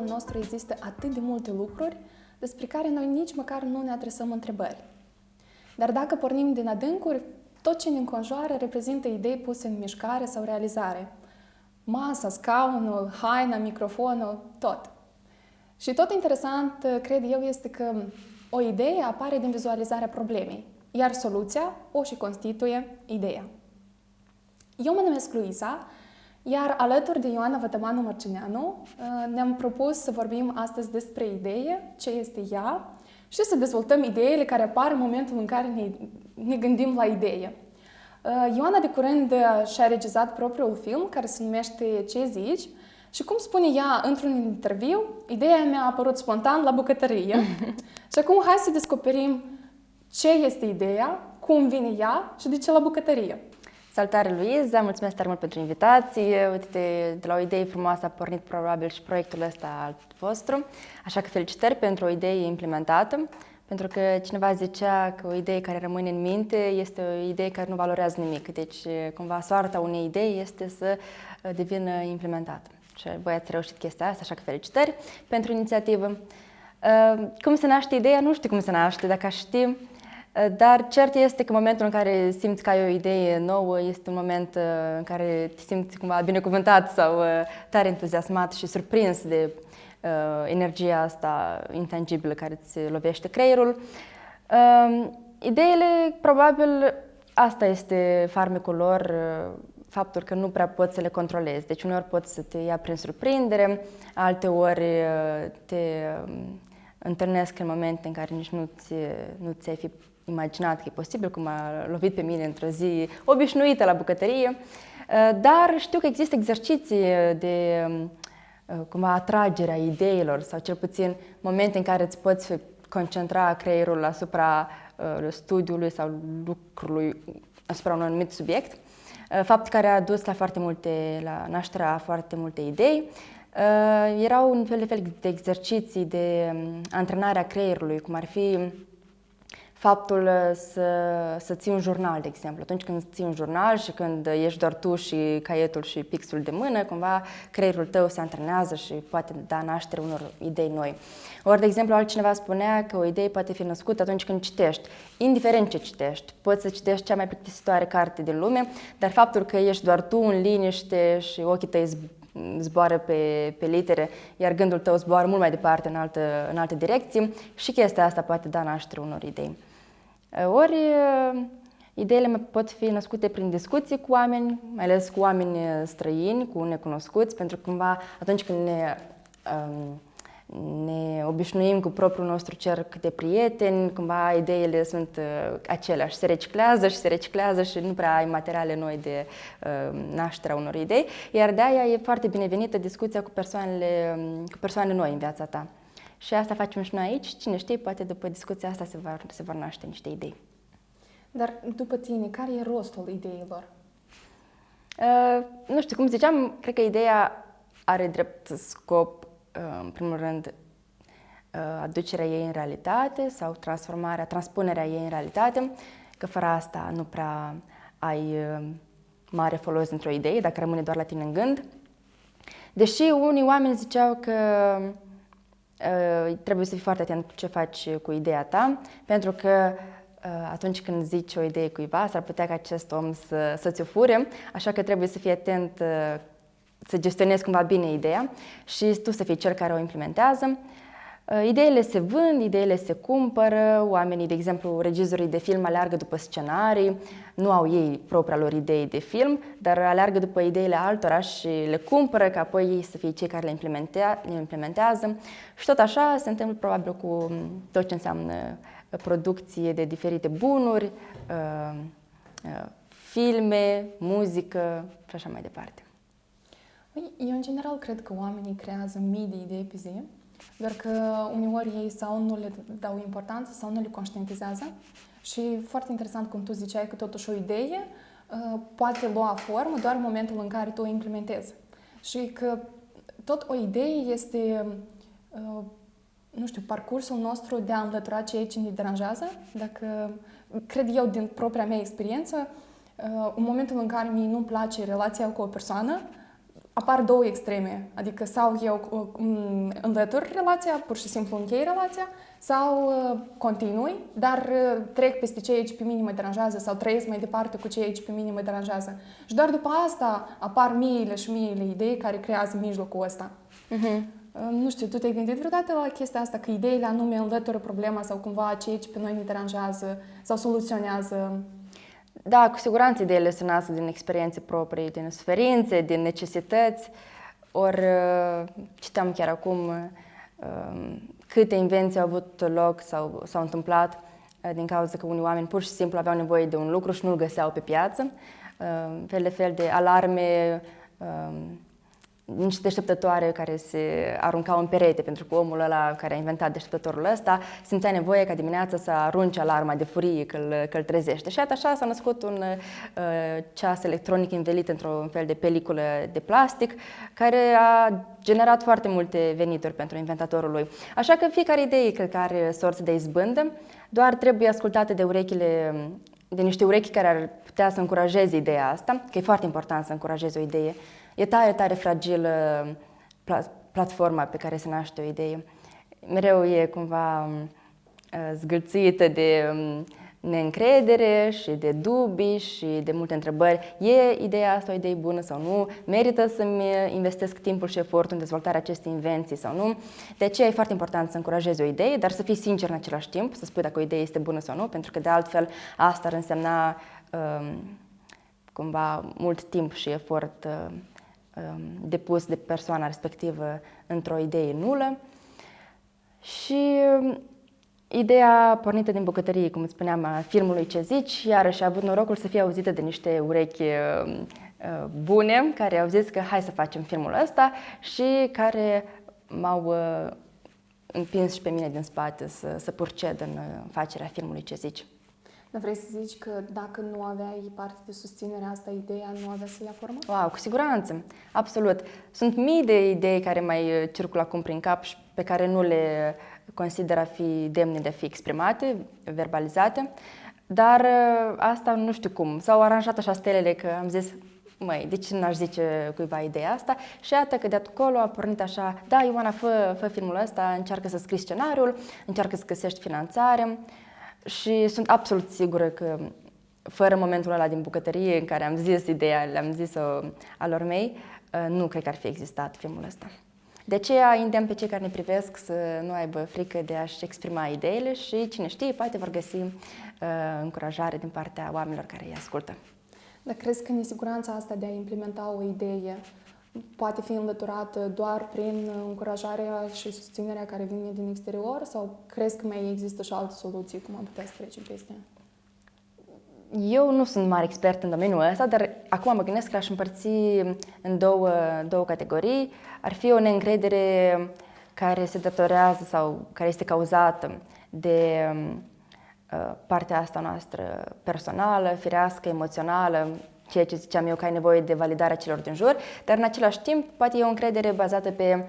nostru există atât de multe lucruri despre care noi nici măcar nu ne adresăm întrebări. Dar dacă pornim din adâncuri, tot ce ne înconjoară reprezintă idei puse în mișcare sau realizare. Masa, scaunul, haina, microfonul, tot. Și tot interesant, cred eu, este că o idee apare din vizualizarea problemei, iar soluția o și constituie ideea. Eu mă numesc Luisa, iar alături de Ioana Vătămanu Mărcineanu ne-am propus să vorbim astăzi despre idee, ce este ea și să dezvoltăm ideile care apar în momentul în care ne gândim la idee. Ioana de curând și-a regizat propriul film care se numește Ce zici? Și cum spune ea într-un interviu, ideea mea a apărut spontan la bucătărie. Și acum hai să descoperim ce este ideea, cum vine ea și de ce la bucătărie. Salutare, Luiza! Mulțumesc tare mult pentru invitație. Uite, de la o idee frumoasă a pornit probabil și proiectul ăsta al vostru. Așa că felicitări pentru o idee implementată, pentru că cineva zicea că o idee care rămâne în minte este o idee care nu valorează nimic. Deci, cumva, soarta unei idei este să devină implementată. Și voi ați reușit chestia asta, așa că felicitări pentru inițiativă. Cum se naște ideea? Nu știu cum se naște, dacă aș ști. Dar cert este că momentul în care simți că ai o idee nouă este un moment în care te simți cumva binecuvântat sau tare entuziasmat și surprins de energia asta intangibilă care îți lovește creierul. Ideile, probabil, asta este farmecul lor, faptul că nu prea poți să le controlezi. Deci uneori poți să te ia prin surprindere, alteori te întâlnesc în momente în care nici nu ți-ai fi imaginat că e posibil, cum a lovit pe mine într-o zi obișnuită la bucătărie. Dar știu că există exerciții de cumva atragerea ideilor sau cel puțin momente în care îți poți concentra creierul asupra studiului sau lucrului asupra unui anumit subiect. Fapt care a dus la nașterea foarte multe idei. Erau un fel de exerciții de antrenare a creierului, cum ar fi faptul să ții un jurnal, de exemplu. Atunci când ții un jurnal și când ești doar tu și caietul și pixul de mână, cumva creierul tău se antrenează și poate da naștere unor idei noi. Ori, de exemplu, altcineva spunea că o idee poate fi născută atunci când citești. Indiferent ce citești, poți să citești cea mai plictisitoare carte din lume, dar faptul că ești doar tu în liniște și ochii tăi zboară pe litere, iar gândul tău zboară mult mai departe în alte direcții și chestia asta poate da naștere unor idei. Ori ideile pot fi născute prin discuții cu oameni, mai ales cu oameni străini, cu necunoscuți, pentru că cumva atunci când ne obișnuim cu propriul nostru cerc de prieteni, cumva ideile sunt aceleași, se reciclează și nu prea ai materiale noi de nașterea unor idei, iar de aia e foarte binevenită discuția cu persoane noi în viața ta. Și asta facem și noi aici, cine știe, poate după discuția asta se vor naște niște idei. Dar după tine, care e rostul ideilor? Nu știu, cum ziceam, cred că ideea are drept scop, în primul rând, aducerea ei în realitate sau transpunerea ei în realitate, că fără asta nu prea ai mare folos într-o idee, dacă rămâne doar la tine în gând. Deși unii oameni ziceau că trebuie să fii foarte atent cu ce faci cu ideea ta, pentru că atunci când zici o idee cuiva, s-ar putea ca acest om să ți-o fure, așa că trebuie să fii atent să gestionezi cumva bine ideea și tu să fii cel care o implementează. Ideile se vând, ideile se cumpără, oamenii, de exemplu, regizorii de film aleargă după scenarii, nu au ei propria lor idei de film, dar aleargă după ideile altora și le cumpără ca apoi ei să fie cei care le implementează. Și tot așa se întâmplă probabil cu tot ce înseamnă producție de diferite bunuri, filme, muzică și așa mai departe. Eu, în general, cred că oamenii creează mii de idei pe zi, doar că uneori ei sau nu le dau importanță sau nu le conștientizează. Și foarte interesant cum tu ziceai că totuși o idee poate lua formă doar în momentul în care tu o implementezi. Și că tot o idee este, nu știu, parcursul nostru de a înlătura ceea ce ne deranjează. Dacă, cred eu, din propria mea experiență, în momentul în care mie nu-mi place relația cu o persoană, apar două extreme, adică sau eu înlătur relația, pur și simplu închei relația, sau continui, dar trec peste ceea ce pe mine mă deranjează sau trăiesc mai departe cu ceea ce pe mine mă deranjează. Și doar după asta apar miile și miile idei care creează mijlocul ăsta. Nu știu, tu te-ai gândit vreodată la chestia asta, că ideile anume înlătură problema sau cumva ceea ce pe noi ne deranjează sau soluționează? Da, cu siguranță ideile se nasc din experiențe proprii, din suferințe, din necesități. Ori citeam chiar acum câte invenții au avut loc sau s-au întâmplat din cauza că unii oameni pur și simplu aveau nevoie de un lucru și nu-l găseau pe piață. Fel de alarme, niște deșteptătoare care se aruncau în perete, pentru că omul ăla care a inventat deșteptătorul ăsta simțea nevoie ca dimineața să arunce alarma de furie că îl trezește. Și așa s-a născut un ceas electronic învelit într-un fel de peliculă de plastic care a generat foarte multe venituri pentru inventatorul lui. Așa că fiecare idee cred că are sorți de izbândă, doar trebuie ascultate de niște urechi care ar putea să încurajeze ideea asta, că e foarte important să încurajezi o idee. E tare, tare fragilă platforma pe care se naște o idee. Mereu e cumva zgâlțită de neîncredere și de dubii și de multe întrebări. E ideea asta o idee bună sau nu? Merită să-mi investesc timpul și efortul în dezvoltarea acestei invenții sau nu? De aceea e foarte important să încurajezi o idee, dar să fii sincer în același timp, să spui dacă o idee este bună sau nu, pentru că de altfel asta ar însemna cumva mult timp și efort depus de persoana respectivă într-o idee nulă. Și ideea pornită din bucătărie, cum îți spuneam, a filmului Ce zici, iarăși a avut norocul să fie auzită de niște urechi bune, care au zis că hai să facem filmul ăsta și care m-au împins și pe mine din spate să proced în facerea filmului Ce zici. Dar vrei să zici că dacă nu aveai parte de susținerea asta, ideea nu avea să ia formă? Wow, cu siguranță, absolut. Sunt mii de idei care mai circulă acum prin cap și pe care nu le consider a fi demne de a fi exprimate, verbalizate, dar asta nu știu cum. S-au aranjat așa stelele că am zis, măi, de ce n-aș zice cuiva ideea asta? Și iată că de acolo a pornit așa, da, Ioana, fă filmul ăsta, încearcă să scrii scenariul, încearcă să găsești finanțare. Și sunt absolut sigură că fără momentul ăla din bucătărie în care am zis ideea, le-am zis-o alor mei, nu cred că ar fi existat filmul ăsta. De aceea îndemn pe cei care ne privesc să nu aibă frică de a-și exprima ideile și cine știe, poate vor găsi încurajare din partea oamenilor care îi ascultă. Dar crezi că nesiguranța asta de a implementa o idee poate fi înlăturată doar prin încurajarea și susținerea care vine din exterior sau crezi că mai există și alte soluții cum am putea să trecem peste? Eu nu sunt mare expert în domeniul ăsta, dar acum mă gândesc că aș împărți în două categorii. Ar fi o neîncredere care se datorează sau care este cauzată de partea asta noastră personală, firească, emoțională, ceea ce ziceam eu că ai nevoie de validarea celor din jur, dar în același timp poate e o încredere bazată pe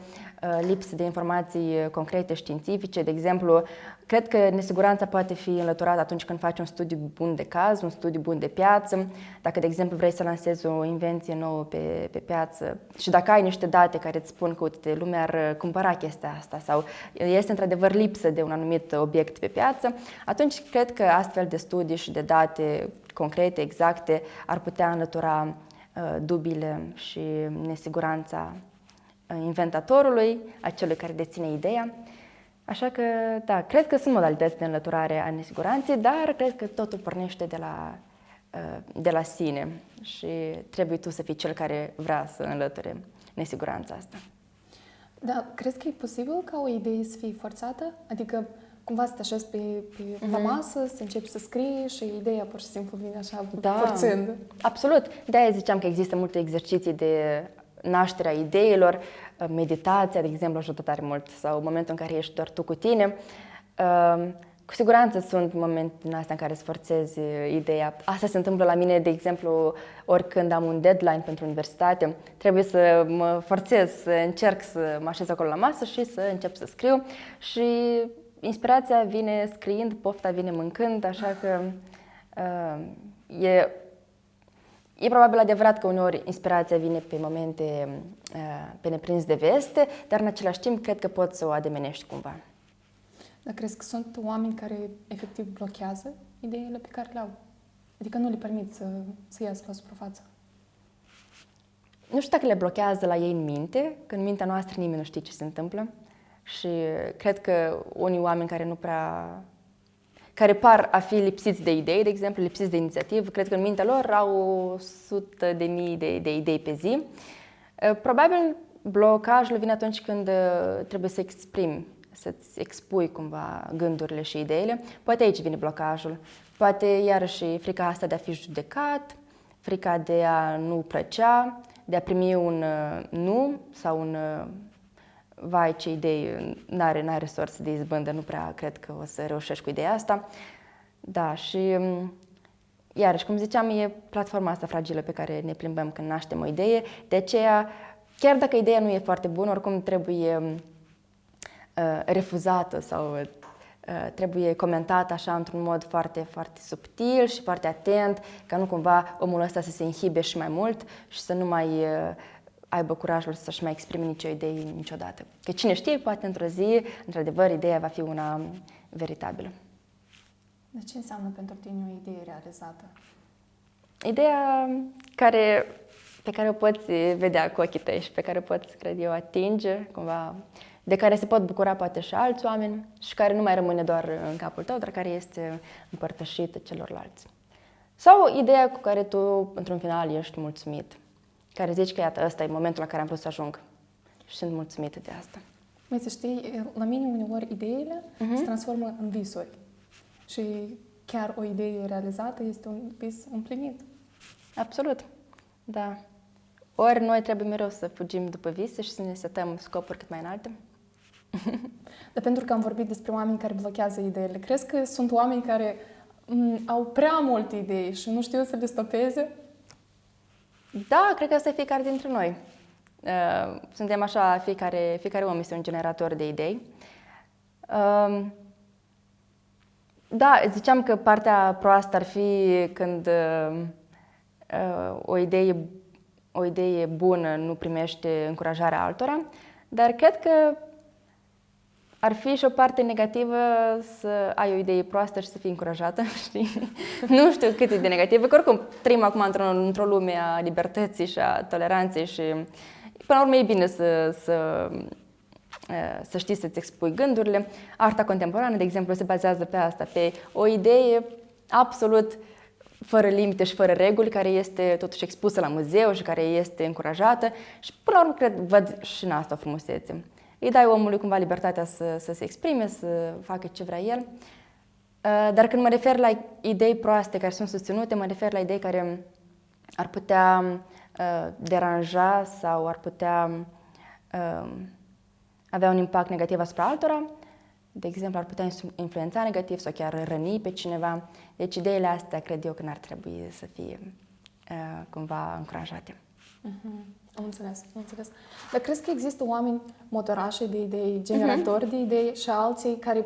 lipsă de informații concrete, științifice. De exemplu, cred că nesiguranța poate fi înlăturată atunci când faci un studiu bun de caz, un studiu bun de piață. Dacă, de exemplu, vrei să lansezi o invenție nouă pe piață și dacă ai niște date care îți spun că, uite, lumea ar cumpăra chestia asta sau este într-adevăr lipsă de un anumit obiect pe piață, atunci cred că astfel de studii și de date concrete, exacte, ar putea înlătura dubiile și nesiguranța inventatorului, a celui care deține ideea. Așa că, da, cred că sunt modalități de înlăturare a nesiguranței, dar cred că totul pornește de la sine și trebuie tu să fii cel care vrea să înlăture nesiguranța asta. Da, crezi că e posibil ca o idee să fie forțată? Adică cumva să te așezi la masă, să începi să scrii și ideea pur și simplu vine așa forțând. Absolut. De-aia ziceam că există multe exerciții de nașterea ideilor, meditația, de exemplu, ajută tare mult, sau momentul în care ești doar tu cu tine. Cu siguranță sunt momente din astea în care îți forțezi ideea. Asta se întâmplă la mine, de exemplu, oricând am un deadline pentru universitate, trebuie să mă forțez, să încerc să mă așez acolo la masă și să încep să scriu și inspirația vine scriind, pofta vine mâncând, așa că e E probabil adevărat că uneori inspirația vine pe momente pe neprins de veste, dar în același timp cred că poți să o ademenești cumva. Dar crezi că sunt oameni care efectiv blochează ideile pe care le au? Adică nu le permit să iasă la suprafață? Nu știu dacă le blochează la ei în minte, că în mintea noastră nimeni nu știe ce se întâmplă. Și cred că unii oameni care par a fi lipsiți de idei, de exemplu, lipsiți de inițiativă, cred că în mintea lor au 100.000 de idei pe zi. Probabil blocajul vine atunci când trebuie să exprimi, să-ți expui cumva gândurile și ideile. Poate aici vine blocajul. Poate iarăși frica asta de a fi judecat, frica de a nu plăcea, de a primi un nu sau un vai, ce idei, n-are sorți de izbândă, nu prea cred că o să reușești cu ideea asta. Da, și iarăși, cum ziceam, e platforma asta fragilă pe care ne plimbăm când naștem o idee, de aceea, chiar dacă ideea nu e foarte bună, oricum trebuie refuzată sau trebuie comentată așa într-un mod foarte, foarte subtil și foarte atent, ca nu cumva omul ăsta să se inhibe și mai mult și să nu mai aibă curajul să-și mai exprime nicio idee niciodată. Că cine știe, poate într-o zi, într-adevăr, ideea va fi una veritabilă. De ce înseamnă pentru tine o idee realizată? Ideea pe care o poți vedea cu ochii tăi și pe care o poți, cred eu, atinge, cumva, de care se pot bucura poate și alți oameni și care nu mai rămâne doar în capul tău, dar care este împărtășită celorlalți. Sau ideea cu care tu, într-un final, ești mulțumit, care zici că, iată, ăsta e momentul la care am vrut să ajung și sunt mulțumită de asta. Măi, să știi, la mine uneori ideile se transformă în visuri și chiar o idee realizată este un vis împlinit. Absolut, da. Ori noi trebuie mereu să fugim după vise și să ne setăm scopuri cât mai înalte. Dar pentru că am vorbit despre oameni care blochează ideile, crezi că sunt oameni care au prea multe idei și nu știu să le stopeze? Da, cred că asta e fiecare dintre noi. Suntem așa, fiecare om este un generator de idei. Da, ziceam că partea proastă ar fi când o idee bună nu primește încurajarea altora, dar cred că ar fi și o parte negativă să ai o idee proastă și să fii încurajată, știi? Nu știu cât e de negativă, că oricum trăim acum într-o lume a libertății și a toleranței și până la urmă e bine să știi să-ți expui gândurile. Arta contemporană, de exemplu, se bazează pe asta, pe o idee absolut fără limite și fără reguli, care este totuși expusă la muzeu și care este încurajată și până la urmă cred, văd și în asta o frumusețe. Îi dai omului cumva libertatea să se exprime, să facă ce vrea el. Dar când mă refer la idei proaste care sunt susținute, mă refer la idei care ar putea deranja sau ar putea avea un impact negativ asupra altora. De exemplu, ar putea influența negativ sau chiar răni pe cineva. Deci ideile astea cred eu că n-ar trebui să fie cumva încurajate. Am înțeles. Dar crezi că există oameni motorași de idei, generatori de idei și alții care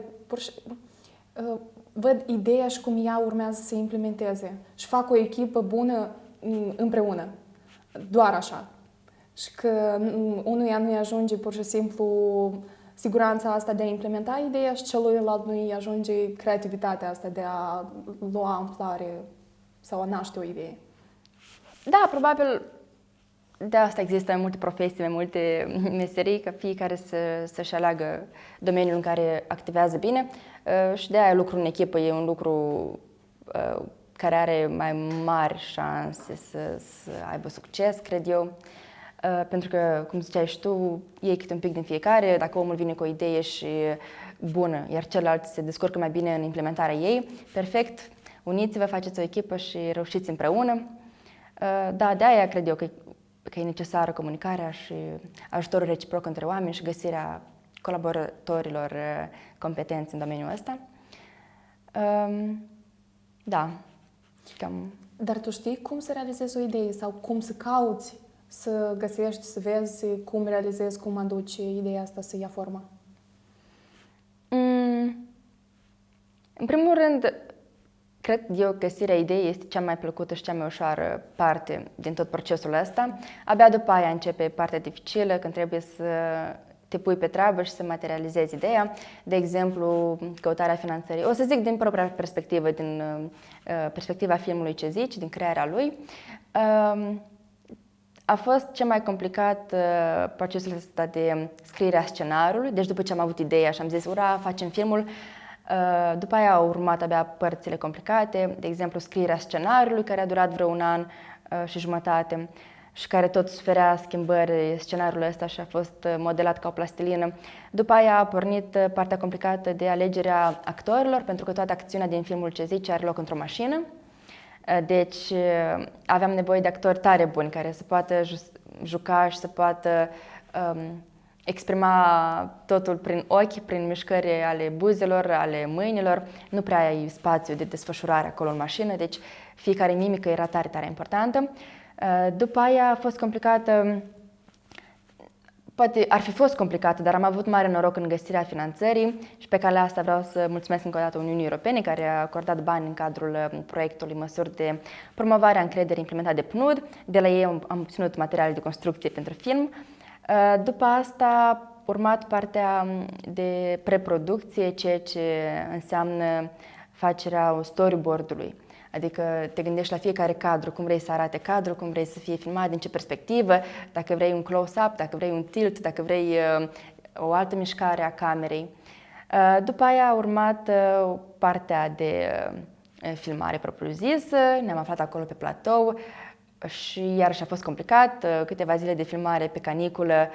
văd ideea și cum ea urmează să se implementeze și fac o echipă bună împreună, doar așa. Și că unuia nu-i ajunge pur și simplu siguranța asta de a implementa ideea și celuilalt nu-i ajunge creativitatea asta de a lua amplare sau a naște o idee. Da, probabil de asta există mai multe profesii, mai multe meserii, ca fiecare să-și aleagă domeniul în care activează bine și de aia lucrul în echipă e un lucru care are mai mari șanse să aibă succes, cred eu. Pentru că, cum ziceai și tu, iei câte un pic din fiecare, dacă omul vine cu o idee și bună, iar celălalt se descurcă mai bine în implementarea ei, perfect, uniți-vă, faceți o echipă și reușiți împreună. Da, de aia cred eu că e necesară comunicarea și ajutorul reciproc între oameni și găsirea colaboratorilor competenți în domeniul ăsta. Da, cam... Dar tu știi cum să realizezi o idee sau cum să cauți, să găsești, să vezi cum realizezi, cum aduci ideea asta să ia formă? În primul rând, Cred eu că găsirea ideii este cea mai plăcută și cea mai ușoară parte din tot procesul ăsta. Abia după aia începe partea dificilă, când trebuie să te pui pe treabă și să materializezi ideea. De exemplu, căutarea finanțării. O să zic din propria perspectivă, din perspectiva filmului Ce zici, din crearea lui. A fost cel mai complicat procesul ăsta de scriere a scenariului. Deci după ce am avut ideea și am zis, ura, facem filmul, după aia au urmat abia părțile complicate, de exemplu scrierea scenariului, care a durat vreo 1 an și jumătate și care tot suferea schimbări scenariul ăsta și a fost modelat ca o plastilină. După aia a pornit partea complicată de alegerea actorilor, pentru că toată acțiunea din filmul Ce zici are loc într-o mașină. Deci aveam nevoie de actori tare buni care să poată juca și să poată exprima totul prin ochi, prin mișcări ale buzelor, ale mâinilor. Nu prea ai spațiu de desfășurare acolo în mașină, deci fiecare mimică era tare, tare importantă. După aia a fost complicată, poate ar fi fost complicată, dar am avut mare noroc în găsirea finanțării și pe calea asta vreau să mulțumesc încă o dată Uniunii Europene, care a acordat bani în cadrul proiectului măsuri de promovare a încrederii implementate de PNUD. De la ei am obținut materiale de construcție pentru film. După asta a urmat partea de preproducție, ceea ce înseamnă facerea storyboard-ului. Adică te gândești la fiecare cadru, cum vrei să arate cadrul, cum vrei să fie filmat, din ce perspectivă, dacă vrei un close-up, dacă vrei un tilt, dacă vrei o altă mișcare a camerei. După aia a urmat partea de filmare propriu-zisă, ne-am aflat acolo pe platou și iarăși a fost complicat, câteva zile de filmare pe caniculă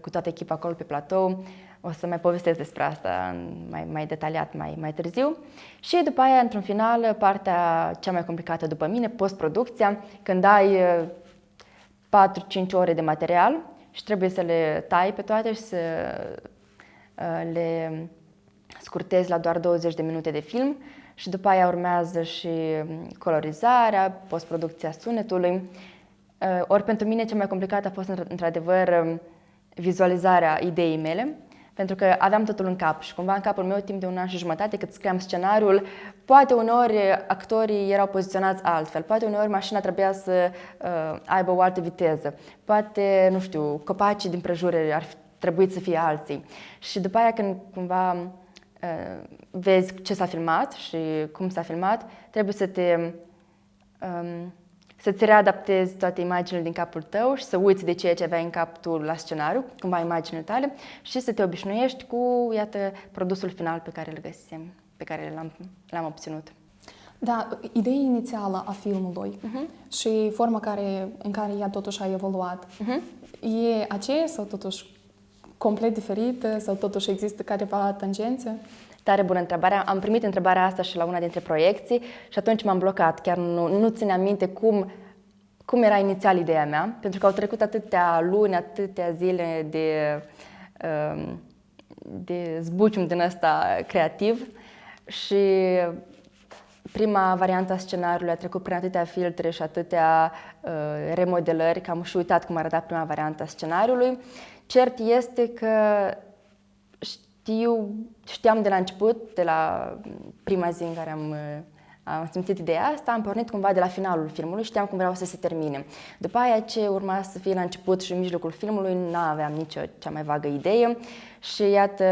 cu toată echipa acolo pe platou. O să mai povestesc despre asta mai detaliat mai târziu. Și după aia, într-un final, partea cea mai complicată după mine, postproducția, când ai 4-5 ore de material și trebuie să le tai pe toate și să le scurtezi la doar 20 de minute de film. Și după aia urmează și colorizarea, postproducția sunetului. Ori pentru mine cel mai complicat a fost într-adevăr vizualizarea ideii mele, pentru că aveam totul în cap și cumva în capul meu timp de 1 an și jumătate cât scriam scenariul, poate uneori actorii erau poziționați altfel, poate uneori mașina trebuia să aibă o altă viteză, poate, nu știu, copacii din prejurere ar fi trebuit să fie alții. Și după aia când cumva vezi ce s-a filmat și cum s-a filmat, trebuie să-ți readaptezi toate imaginile din capul tău și să uiți de ceea ce aveai în cap tu la scenariu, cumva imaginile tale, și să te obișnuiești cu, iată, produsul final pe care îl găsim, pe care l-am obținut. Da, ideea inițială a filmului și forma în care ea totuși a evoluat, e aceea sau totuși complet diferită sau totuși există careva tangențe? Tare bună întrebare. Am primit întrebarea asta și la una dintre proiecții și atunci m-am blocat. Chiar nu țineam minte cum era inițial ideea mea, pentru că au trecut atâtea luni, atâtea zile de zbucium din ăsta creativ și prima variantă a scenariului a trecut prin atâtea filtre și atâtea remodelări că am și uitat cum arăta prima variantă a scenariului. Cert este că știam de la început, de la prima zi în care am simțit ideea asta, am pornit cumva de la finalul filmului, știam cum vreau să se termine. După aia ce urma să fie la început și în mijlocul filmului, nu aveam nicio cea mai vagă idee și iată,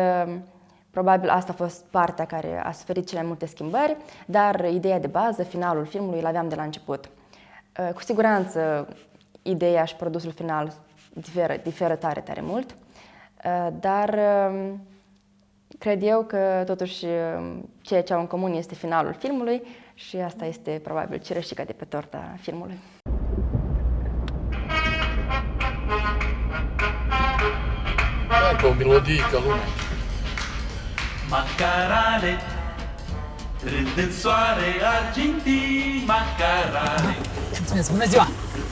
probabil asta a fost partea care a suferit cele mai multe schimbări, dar ideea de bază, finalul filmului, l-aveam de la început. Cu siguranță ideea și produsul final diferă tare, tare mult, dar cred eu că totuși ceea ce au în comun este finalul filmului și asta este probabil cereșica de pe torta filmului. Ca o melodie ca lumea. Macarale, rând în soare argintii, macarale. Mulțumesc, bună ziua!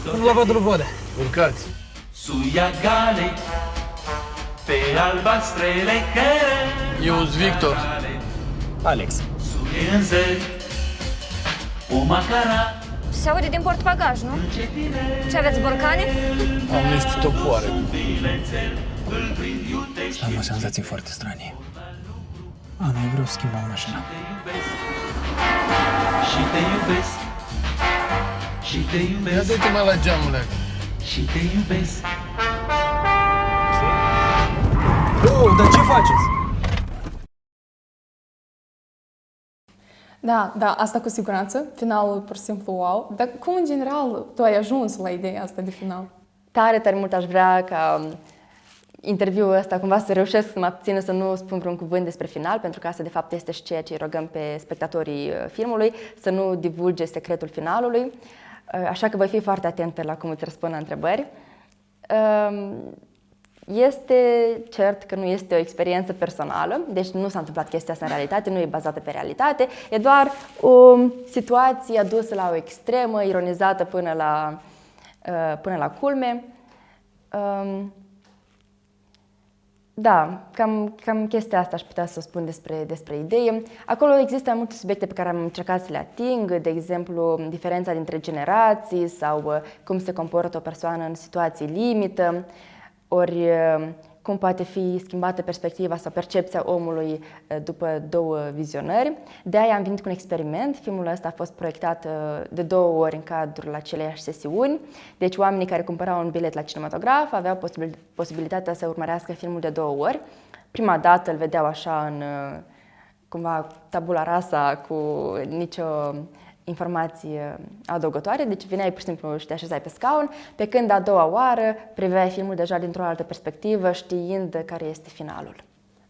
Domnul Lavadul Vodă. Urcați. Suia gale, pe albastrele cărări. Eu sunt Victor. Alex. Suie în zări, o macara. Se aude din portbagaj, nu? Ce aveți, borcane? Am niște topoare. Am o senzație foarte stranie. Nu vreau să schimbăm mașina. Și te iubesc, și te Ia iubesc, du-te mai la geamul ăla. și te iubesc. Dar ce faceți? Da, asta cu siguranță. Finalul pur și simplu wow. Dar cum în general tu ai ajuns la ideea asta de final? Tare, tare mult aș vrea ca interviul ăsta cumva să reușesc să mă abțină să nu spun vreun cuvânt despre final, pentru că asta de fapt este și ceea ce îi rogăm pe spectatorii filmului, să nu divulge secretul finalului. Așa că voi fi foarte atentă la cum îți răspund la întrebări. Este cert că nu este o experiență personală, deci nu s-a întâmplat chestia asta în realitate, nu e bazată pe realitate, e doar o situație adusă la o extremă, ironizată până la culme. Da, cam chestia asta aș putea să o spun despre idee. Acolo există multe subiecte pe care am încercat să le ating, de exemplu, diferența dintre generații sau cum se comportă o persoană în situații limită, ori cum poate fi schimbată perspectiva sau percepția omului după două vizionări. De aia am venit cu un experiment. Filmul ăsta a fost proiectat de 2 ori în cadrul aceleiași sesiuni. Deci oamenii care cumpărau un bilet la cinematograf aveau posibilitatea să urmărească filmul de 2 ori. Prima dată îl vedeau așa în cumva tabula rasa, cu nicio informație adăugătoare, deci veneai pur și simplu și te așezai pe scaun, pe când a doua oară priveai filmul deja dintr-o altă perspectivă, știind care este finalul.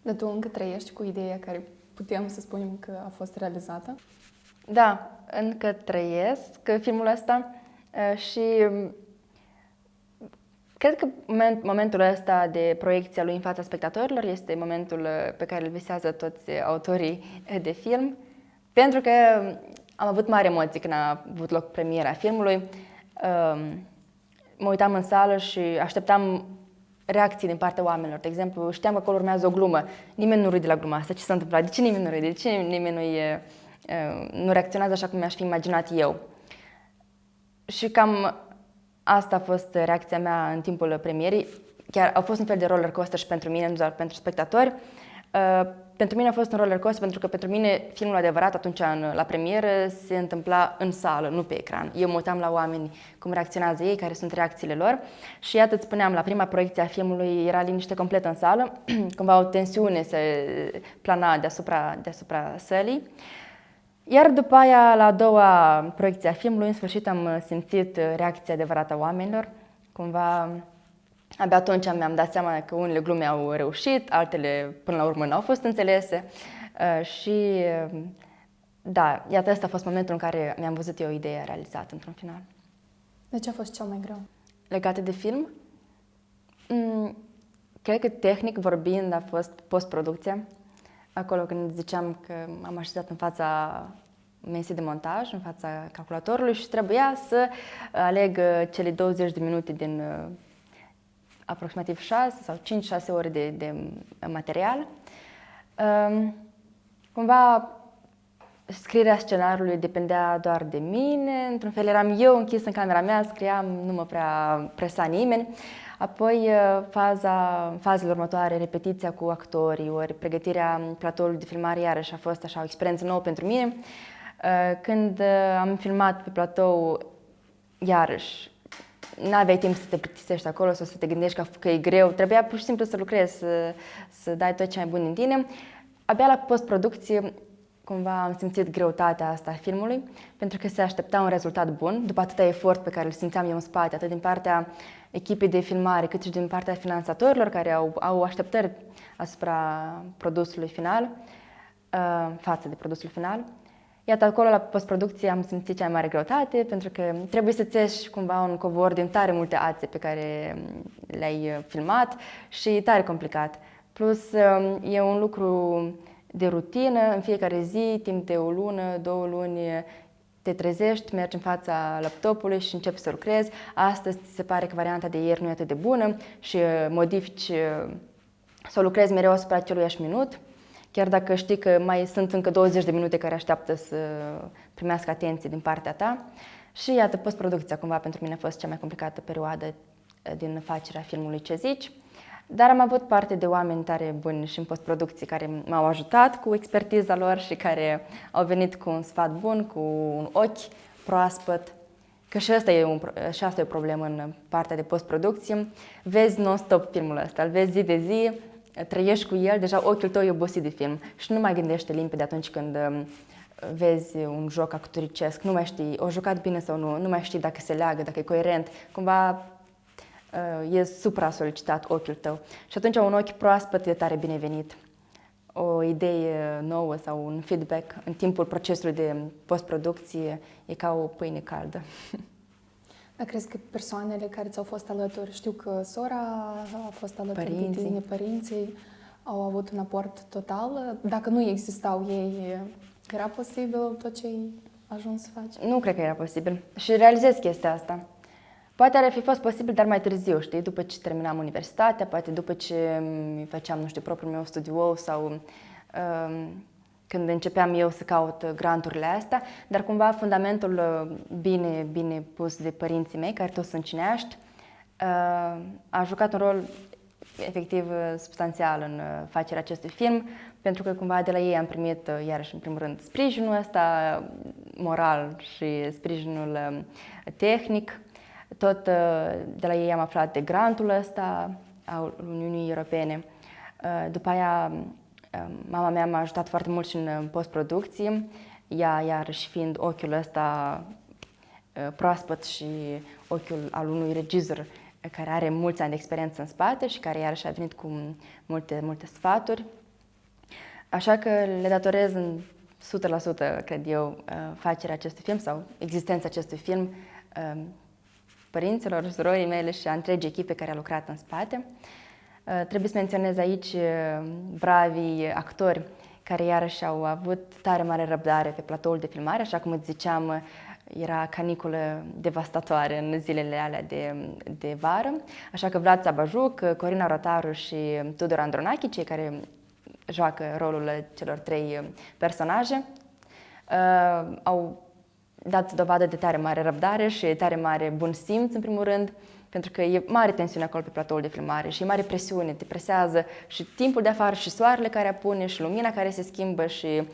Dar tu încă trăiești cu ideea care putem să spunem că a fost realizată? Da, încă trăiesc filmul ăsta și cred că momentul ăsta de proiecție a lui în fața spectatorilor este momentul pe care îl visează toți autorii de film, pentru că am avut mari emoții când a avut loc premiera filmului. Mă uitam în sală și așteptam reacții din partea oamenilor. De exemplu, știam că acolo urmează o glumă. Nimeni nu râde la gluma asta. Ce s-a întâmplat? De ce nimeni nu râde? De ce nimeni nu reacționează așa cum mi-aș fi imaginat eu? Și cam asta a fost reacția mea în timpul premierii. Chiar a fost un fel de roller coaster și pentru mine, nu doar pentru spectatori. Pentru mine a fost un roller coaster pentru că pentru mine filmul adevărat atunci la premieră se întâmpla în sală, nu pe ecran. Eu mă uitam la oameni cum reacționează ei, care sunt reacțiile lor și iată, îți spuneam, la prima proiecție a filmului era liniște completă în sală, cumva o tensiune se plana deasupra sălii. Iar după aia, la a doua proiecție a filmului, în sfârșit am simțit reacția adevărată a oamenilor, cumva. Abia atunci mi-am dat seama că unele glume au reușit, altele până la urmă n-au fost înțelese și da, iată, ăsta a fost momentul în care mi-am văzut eu ideea realizată într-un final. De ce a fost cel mai greu? Legate de film? Cred că tehnic vorbind a fost postproducția. Acolo când ziceam că am așezat în fața mesei de montaj, în fața calculatorului și trebuia să aleg cele 20 de minute din aproximativ 6 sau 5-6 ore de material. Cumva scrierea scenariului depindea doar de mine, într-un fel eram eu închis în camera mea, scriam, nu mă prea presa nimeni. Apoi fazele următoare, repetiția cu actorii, ori pregătirea platoului de filmare, iarăși a fost așa o experiență nouă pentru mine. Când am filmat pe platou, iarăși, n-aveai timp să te plictisești acolo sau să te gândești că e greu, trebuia pur și simplu să lucrezi, să dai tot ce mai bun din tine. Abia la postproducție, cumva am simțit greutatea asta a filmului, pentru că se aștepta un rezultat bun, după atâta efort pe care îl simțeam eu în spate, atât din partea echipei de filmare, cât și din partea finanțatorilor care au așteptări asupra produsului final, față de produsul final. Iată, acolo la postproducție am simțit cea mai mare greutate, pentru că trebuie să țești cumva un covor din tare multe ațe pe care le-ai filmat și e tare complicat. Plus, e un lucru de rutină, în fiecare zi, timp de o lună, 2 luni, te trezești, mergi în fața laptopului și începi să lucrezi. Astăzi ți se pare că varianta de ieri nu e atât de bună și modifici sau lucrezi mereu asupra aceluiași minut. Chiar dacă știi că mai sunt încă 20 de minute care așteaptă să primească atenție din partea ta. Și iată, postproducția cumva pentru mine a fost cea mai complicată perioadă din facerea filmului Ce zici. Dar am avut parte de oameni tare buni și în postproducție care m-au ajutat cu expertiza lor și care au venit cu un sfat bun, cu un ochi proaspăt. Că și asta e o problemă în partea de postproducție. Vezi non-stop filmul ăsta, îl vezi zi de zi, trăiești cu el, deja ochiul tău e obosit de film și nu mai gândește limpede atunci când vezi un joc actoricesc, nu mai știi, o jucat bine sau nu, nu mai știi dacă se leagă, dacă e coerent, cumva e supra-solicitat ochiul tău. Și atunci un ochi proaspăt e tare binevenit. O idee nouă sau un feedback în timpul procesului de postproducție e ca o pâine caldă. Dar crezi că persoanele care ți-au fost alături, știu că sora a fost alături de Părinții. tine, părinții au avut un aport total? Dacă nu existau ei, era posibil tot ce ai ajuns să faci? Nu cred că era posibil și realizez chestia asta. Poate ar fi fost posibil, dar mai târziu, știi, după ce terminam universitatea, poate după ce făceam, nu știu, propriul meu studiu sau când începeam eu să caut granturile astea, dar cumva fundamentul bine pus de părinții mei, care toți sunt cineaști, a jucat un rol efectiv substanțial în facerea acestui film, pentru că cumva de la ei am primit, iarăși în primul rând, sprijinul ăsta moral și sprijinul tehnic. Tot de la ei am aflat de grantul ăsta al Uniunii Europene. După aia, mama mea m-a ajutat foarte mult și în postproducție, ea iarăși fiind ochiul ăsta proaspăt și ochiul al unui regizor care are mulți ani de experiență în spate și care iarăși a venit cu multe sfaturi. Așa că le datorez în 100%, cred eu, facerea acestui film sau existența acestui film părinților, surorii mele și a întregii echipe care a lucrat în spate. Trebuie să menționez aici bravii actori care iarăși au avut tare mare răbdare pe platoul de filmare, așa cum îți ziceam, era caniculă devastatoare în zilele alea de vară, așa că Vlad Sabajuc, Corina Rotaru și Tudor Andronache, cei care joacă rolul celor 3 personaje, au dat dovadă de tare mare răbdare și tare mare bun simț, în primul rând, pentru că e mare tensiune acolo pe platoul de filmare și e mare presiune, te presează și timpul de afară și soarele care apune și lumina care se schimbă și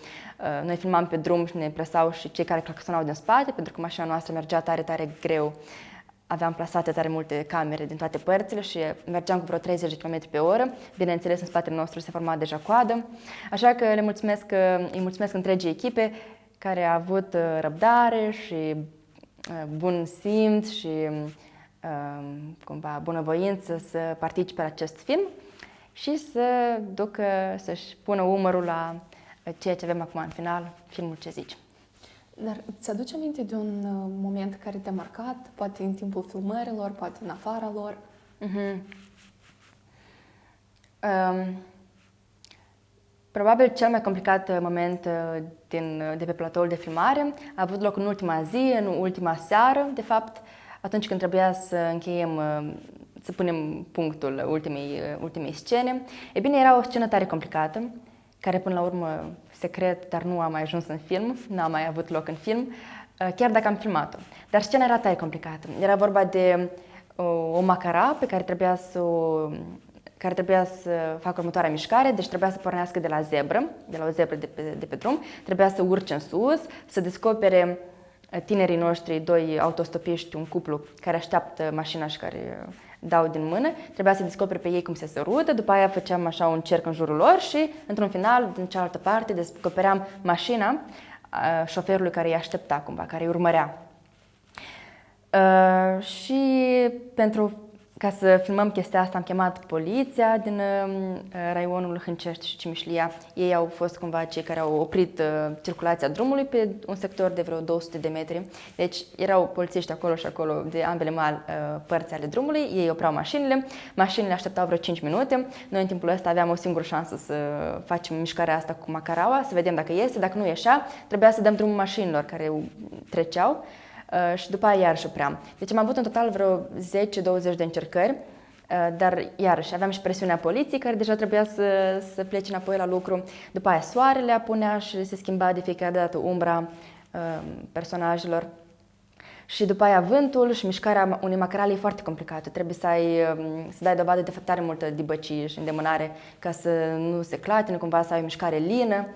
noi filmam pe drum și ne presau și cei care claxonau din spate, pentru că mașina noastră mergea tare greu. Aveam plasate tare multe camere din toate părțile și mergeam cu vreo 30 de km pe oră. Bineînțeles, în spatele nostru se forma deja coadă, așa că îi mulțumesc întregii echipe care a avut răbdare și bun simț și cumva bunăvoință să participe la acest film și să-și pună umărul la ceea ce avem acum în final, filmul Ce zici. Dar ți-aduce aminte de un moment care te-a marcat, poate în timpul filmărilor, poate în afara lor? Probabil cel mai complicat moment de pe platoul de filmare a avut loc în ultima zi, în ultima seară, de fapt, atunci când trebuia să încheiem, să punem punctul ultimei scene. E bine, era o scenă tare complicată, care până la urmă, secret, dar nu a mai ajuns în film, n-a mai avut loc în film, chiar dacă am filmat-o. Dar scena era tare complicată. Era vorba de o macara pe care trebuia să facă următoarea mișcare, deci trebuia să pornească de la o zebră de pe drum, trebuia să urce în sus, să descopere tinerii noștri, 2 autostopiști, un cuplu care așteaptă mașina și care dau din mână, trebuia să descopere pe ei cum se sărută, după aia făceam așa un cerc în jurul lor și, într-un final, din cealaltă parte, descopeream mașina șoferului care îi aștepta cumva, care îi urmărea. Și ca să filmăm chestia asta, am chemat poliția din raionul Hâncești și Cimișlia. Ei au fost cumva cei care au oprit circulația drumului pe un sector de vreo 200 de metri. Deci erau polițiști acolo și acolo de ambele părți ale drumului. Ei opreau mașinile așteptau vreo 5 minute. Noi în timpul ăsta aveam o singură șansă să facem mișcarea asta cu macaraua, să vedem dacă iese, dacă nu ieșea, trebuia să dăm drumul mașinilor care treceau. Și după aia iarăși opream. Deci am avut în total vreo 10-20 de încercări, dar iarăși aveam și presiunea poliției care deja trebuia să plece înapoi la lucru. După aia soarele apunea și se schimba de fiecare dată umbra personajelor. Și după aia vântul și mișcarea unei macarale e foarte complicată. Trebuie să dai dovadă de tare multă dibăcie și îndemânare ca să nu se clatine, cumva să ai o mișcare lină.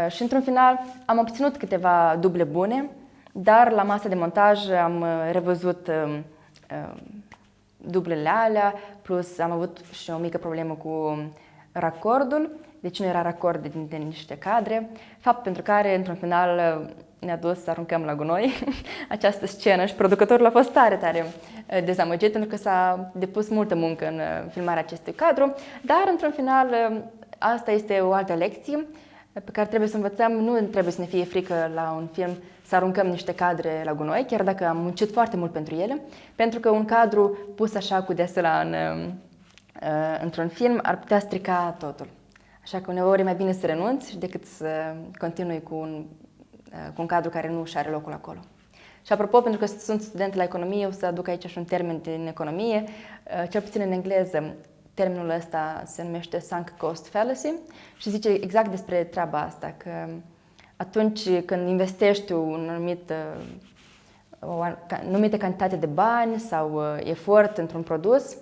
Și într-un final am obținut câteva duble bune, dar la masa de montaj am revăzut dublele alea, plus am avut și o mică problemă cu racordul, deci nu era racord dintre niște cadre, fapt pentru care, într-un final, ne-a dus să aruncăm la gunoi această scenă și producătorul a fost tare dezamăgit pentru că s-a depus multă muncă în filmarea acestui cadru, dar, într-un final, asta este o altă lecție pe care trebuie să învățăm. Nu trebuie să ne fie frică la un film să aruncăm niște cadre la gunoi, chiar dacă am muncit foarte mult pentru ele, pentru că un cadru pus așa cu deasula într-un film ar putea strica totul. Așa că uneori e mai bine să renunți decât să continui cu un cadru care nu și are locul acolo. Și apropo, pentru că sunt student la economie, o să aduc aici și un termen din economie, cel puțin în engleză. Termenul ăsta se numește sunk cost fallacy și zice exact despre treaba asta, că atunci când investești o anumită cantitate de bani sau efort într-un produs,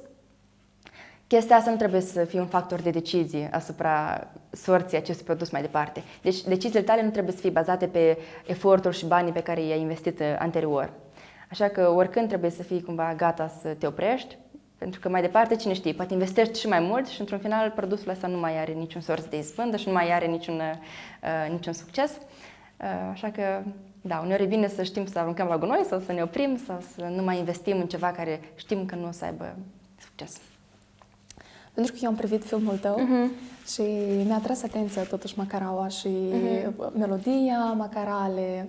chestia asta nu trebuie să fie un factor de decizie asupra sorții acestui produs mai departe. Deci deciziile tale nu trebuie să fie bazate pe efortul și banii pe care i-ai investit anterior. Așa că oricând trebuie să fii cumva gata să te oprești, pentru că mai departe, cine știe, poate investești și mai mult și într-un final produsul ăsta nu mai are niciun sors de izbândă și nu mai are niciun succes. Așa că, da, uneori e bine să știm să aruncăm la gunoi sau să ne oprim sau să nu mai investim în ceva care știm că nu o să aibă succes. Pentru că eu am privit filmul tău și mi-a atras atenția totuși macaraua și melodia macarale.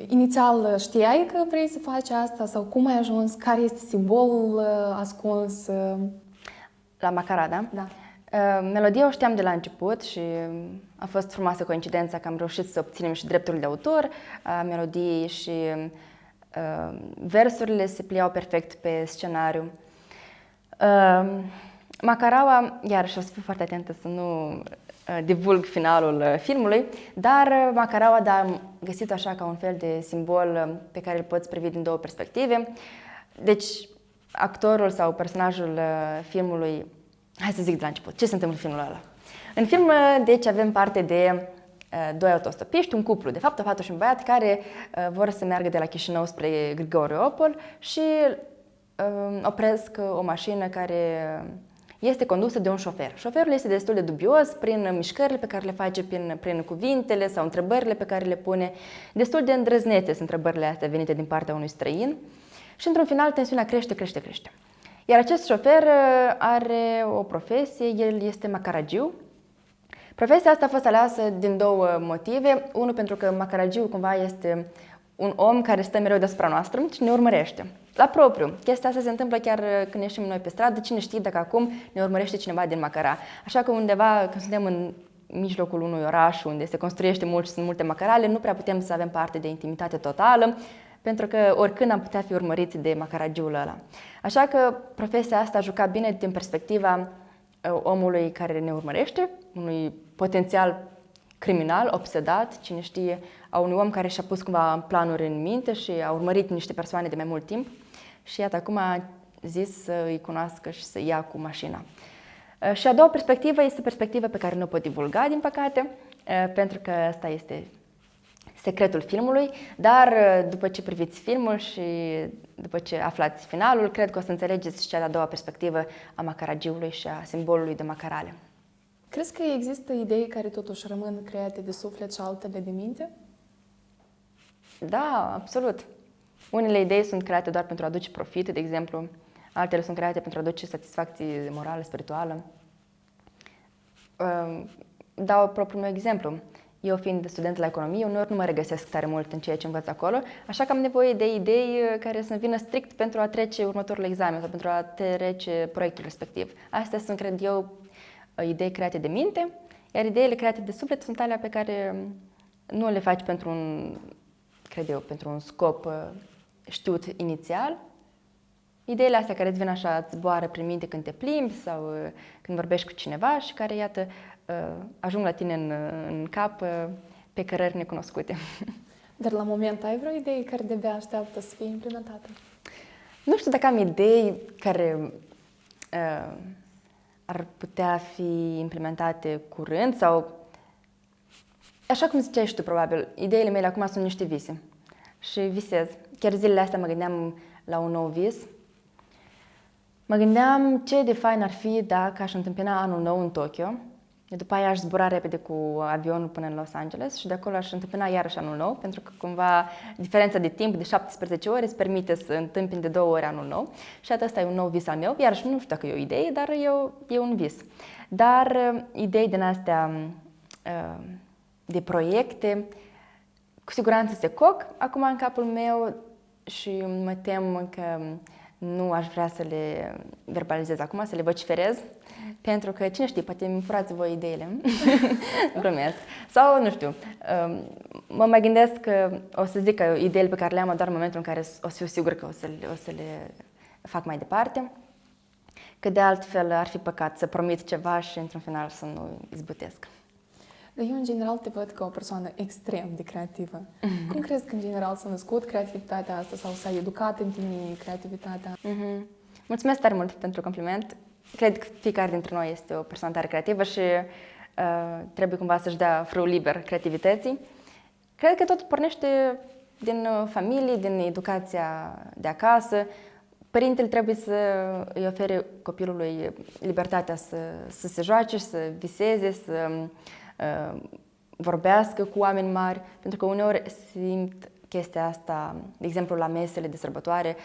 Inițial știai că vrei să faci asta sau cum ai ajuns? Care este simbolul ascuns? La macara, da? Da. Melodia o știam de la început și a fost frumoasă coincidența că am reușit să obținem și drepturile de autor a melodiei și versurile se pliau perfect pe scenariu. Macaraua, iarăși o să fiu foarte atentă să nu divulg finalul filmului, dar macaraua, da, am găsit așa ca un fel de simbol pe care îl poți privi din două perspective. Deci, actorul sau personajul filmului, hai să zic de la început, ce se întâmplă în filmul ăla? În film, deci, avem parte de doi autostopiști, un cuplu, de fapt, o fată și un băiat, care vor să meargă de la Chișinău spre Grigoriopol și opresc o mașină care este condusă de un șofer. Șoferul este destul de dubios prin mișcările pe care le face, prin cuvintele sau întrebările pe care le pune. Destul de îndrăznețe sunt întrebările astea venite din partea unui străin și într-un final tensiunea crește. Iar acest șofer are o profesie, el este macaragiu. Profesia asta a fost aleasă din două motive. Unul, pentru că macaragiu cumva este un om care stă mereu deasupra noastră și ne urmărește. La propriu. Chestia asta se întâmplă chiar când ieșim noi pe stradă. Cine știe dacă acum ne urmărește cineva din Macara. Așa că undeva, când suntem în mijlocul unui oraș unde se construiește mult și sunt multe macarale, nu prea putem să avem parte de intimitate totală, pentru că oricând am putea fi urmăriți de macaragiul ăla. Așa că profesia asta a jucat bine din perspectiva omului care ne urmărește, unui potențial criminal, obsedat, cine știe, a unui om care și-a pus cumva planuri în minte și a urmărit niște persoane de mai mult timp și iată, acum a zis să îi cunoască și să ia cu mașina. Și a doua perspectivă este perspectiva pe care nu o pot divulga, din păcate, pentru că asta este secretul filmului, dar după ce priviți filmul și după ce aflați finalul, cred că o să înțelegeți și cea de-a doua perspectivă a macaragiului și a simbolului de macarale. Crezi că există idei care totuși rămân create de suflet și altele de minte? Da, absolut. Unele idei sunt create doar pentru a aduce profit, de exemplu, altele sunt create pentru a aduce satisfacție morală, spirituală. Dau propriul meu exemplu. Eu, fiind student la economie, uneori nu mă regăsesc tare mult în ceea ce învăț acolo, așa că am nevoie de idei care să-mi vină strict pentru a trece următorul examen sau pentru a trece proiectul respectiv. Astea sunt, cred eu, idei create de minte, iar ideile create de suflet sunt alea pe care nu le faci pentru pentru un scop știut inițial. Ideile astea care îți vin așa, îți zboară prin minte când te plimbi sau când vorbești cu cineva și care, iată, ajung la tine în cap pe cărări necunoscute. Dar la moment ai vreo idee care de-abia așteaptă să fie implementată? Nu știu dacă am idei care ar putea fi implementate curând sau, așa cum ziceai și tu, probabil, ideile mele acum sunt niște vise și visez. Chiar zilele astea mă gândeam la un nou vis. Mă gândeam ce de fain ar fi dacă aș întâmpina anul nou în Tokyo. După aia aș zbura repede cu avionul până în Los Angeles și de acolo aș întâmpina iarăși anul nou, pentru că cumva diferența de timp de 17 ore îți permite să întâmpini de 2 ore anul nou. Și ăsta e un nou vis al meu. Iarăși nu știu dacă e o idee, dar e un vis. Dar idei din astea de proiecte, cu siguranță se coc acum în capul meu și mă tem că nu aș vrea să le verbalizez acum, să le vociferez, pentru că, cine știe, poate îmi furați voi ideile. Glumesc. Sau, nu știu, mă mai gândesc că o să zic că ideile pe care le am doar în momentul în care o să fiu sigur că o să le fac mai departe, că de altfel ar fi păcat să promit ceva și într-un final să nu izbutesc. Dar eu, în general, te văd ca o persoană extrem de creativă. Cum crezi că, în general, s-a născut creativitatea asta sau s-a educat în tine creativitatea? Mulțumesc tare mult pentru compliment. Cred că fiecare dintre noi este o persoană tare creativă și trebuie cumva să-și dea frâul liber creativității. Cred că tot pornește din familie, din educația de acasă. Părintele trebuie să îi ofere copilului libertatea să se joace, să viseze, să vorbească cu oameni mari, pentru că uneori simt chestia asta, de exemplu la mesele de sărbătoare,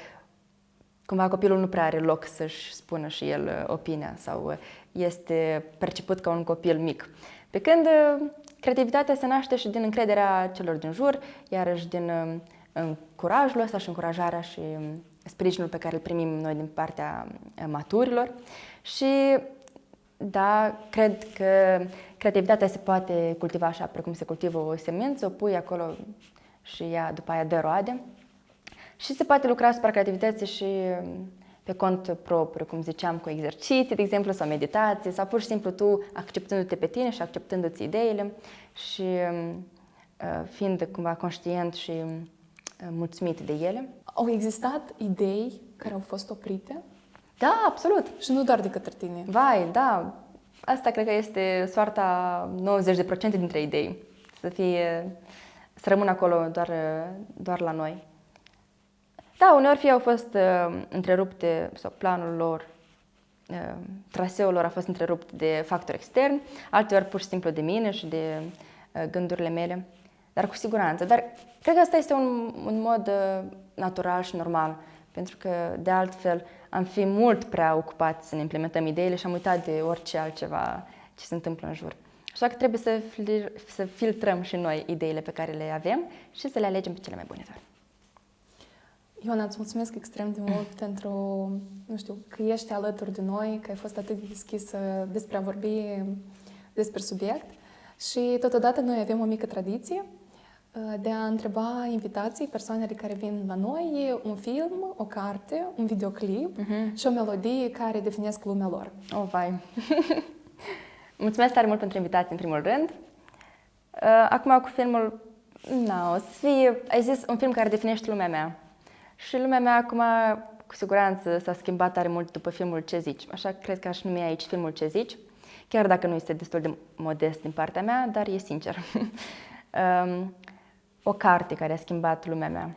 cumva copilul nu prea are loc să-și spună și el opinia sau este perceput ca un copil mic. Pe când creativitatea se naște și din încrederea celor din jur, iarăși din curajul ăsta și încurajarea și sprijinul pe care îl primim noi din partea maturilor. Și da, cred că creativitatea se poate cultiva așa, precum se cultivă o semință, o pui acolo și ea după aia dă roade. Și se poate lucra asupra creativității și pe cont propriu, cum ziceam, cu exerciții, de exemplu, sau meditații, sau pur și simplu tu acceptându-te pe tine și acceptându-ți ideile și fiind cumva conștient și mulțumit de ele. Au existat idei care au fost oprite? Da, absolut. Și nu doar de către tine. Vai, da. Asta cred că este soarta 90% dintre idei. Să rămână acolo doar la noi. Da, uneori fie au fost întrerupte sau planul lor, traseul lor a fost întrerupt de factori externi, alteori pur și simplu de mine și de gândurile mele, dar cu siguranță. Dar cred că asta este un mod natural și normal, pentru că de altfel am fi mult prea ocupați să ne implementăm ideile și am uitat de orice altceva ce se întâmplă în jur. Așa că trebuie să filtrăm și noi ideile pe care le avem și să le alegem pe cele mai bune doar. Ioana, îți mulțumesc extrem de mult pentru, nu știu, că ești alături de noi, că ai fost atât de deschisă despre a vorbi despre subiect și totodată noi avem o mică tradiție de a întreba invitații, persoanele care vin la noi, un film, o carte, un videoclip și o melodie care definesc lumea lor. Oh, vai! Mulțumesc tare mult pentru invitație, în primul rând. Acum cu filmul, o să fie, ai zis, un film care definește lumea mea. Și lumea mea acum, cu siguranță, s-a schimbat tare mult după filmul Ce zici. Așa că cred că aș numi aici filmul Ce zici, chiar dacă nu este destul de modest din partea mea, dar e sincer. O carte care a schimbat lumea mea.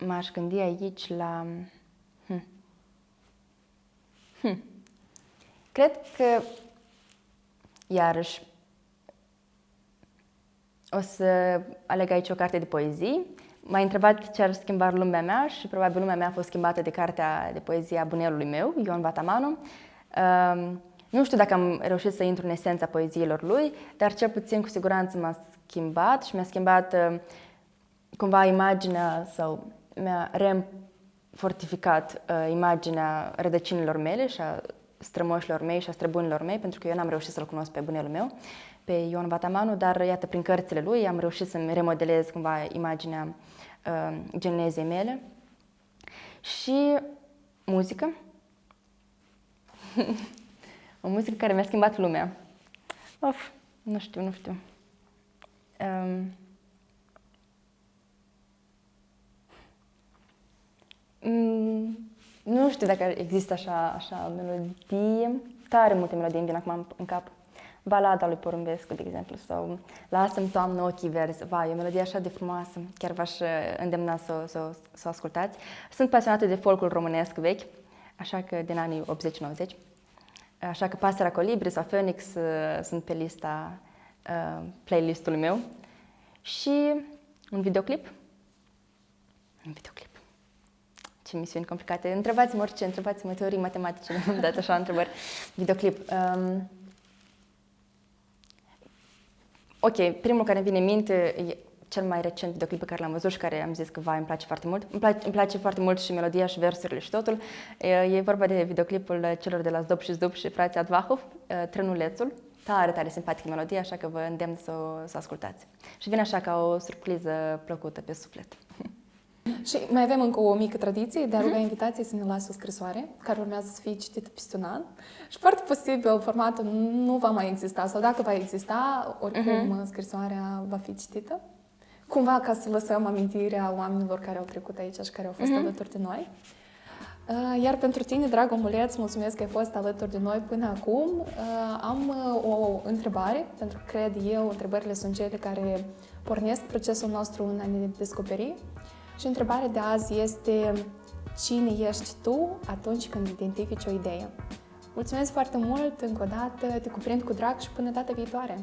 M-aș gândi aici la... Cred că, iarăși, o să aleg aici o carte de poezii. M-ai întrebat ce ar schimba lumea mea și probabil lumea mea a fost schimbată de cartea de poezie a bunelului meu, Ion Vatamanu. Nu știu dacă am reușit să intru în esența poeziilor lui, dar cel puțin cu siguranță m-a schimbat și mi-a schimbat cumva imaginea sau mi-a refortificat imaginea rădăcinilor mele și a strămoșilor mei și a străbunilor mei, pentru că eu n-am reușit să-l cunosc pe bunelul meu, pe Ion Vatamanu, dar iată, prin cărțile lui am reușit să-mi remodelez cumva imaginea genezei mele. Și muzică. O muzică care mi-a schimbat lumea. Nu știu. Nu știu dacă există așa melodie. Tare multe melodii îmi vin acum în cap. Balada lui Porumbescu, de exemplu, sau Lasă-mi toamnă ochii verzi. Vai, e o melodie așa de frumoasă. Chiar v-aș îndemna să o ascultați. Sunt pasionată de folcul românesc vechi, așa că din anii 80-90. Așa că Pasărea Colibri sau Phoenix sunt pe lista playlistului meu. Și un videoclip. Ce misiuni complicate. Întrebați-mă orice, întrebați-mă teorii matematice, nu îmi dați așa întrebări. Videoclip. Ok, primul care îmi vine în minte e cel mai recent videoclip pe care l-am văzut și care am zis că îmi place foarte mult. Îmi place foarte mult și melodia și versurile și totul. E vorba de videoclipul celor de la Zdob și Zdub și frații Advahov, Trânulețul. Tare simpatic melodia, așa că vă îndemn să ascultați. Și vine așa ca o surpriză plăcută pe suflet. Și mai avem încă o mică tradiție de a ruga invitații să ne lasă o scrisoare care urmează să fie citită peste un an. Și foarte posibil formatul nu va mai exista sau dacă va exista, oricum scrisoarea va fi citită. Cumva ca să lăsăm amintirea oamenilor care au trecut aici și care au fost alături de noi. Iar pentru tine, drag omuleț, mulțumesc că ai fost alături de noi până acum. Am o întrebare, pentru că cred eu, întrebările sunt cele care pornesc procesul nostru în a ne descoperi. Și întrebarea de azi este: cine ești tu atunci când identifici o idee? Mulțumesc foarte mult, încă o dată, te cuprind cu drag și până data viitoare!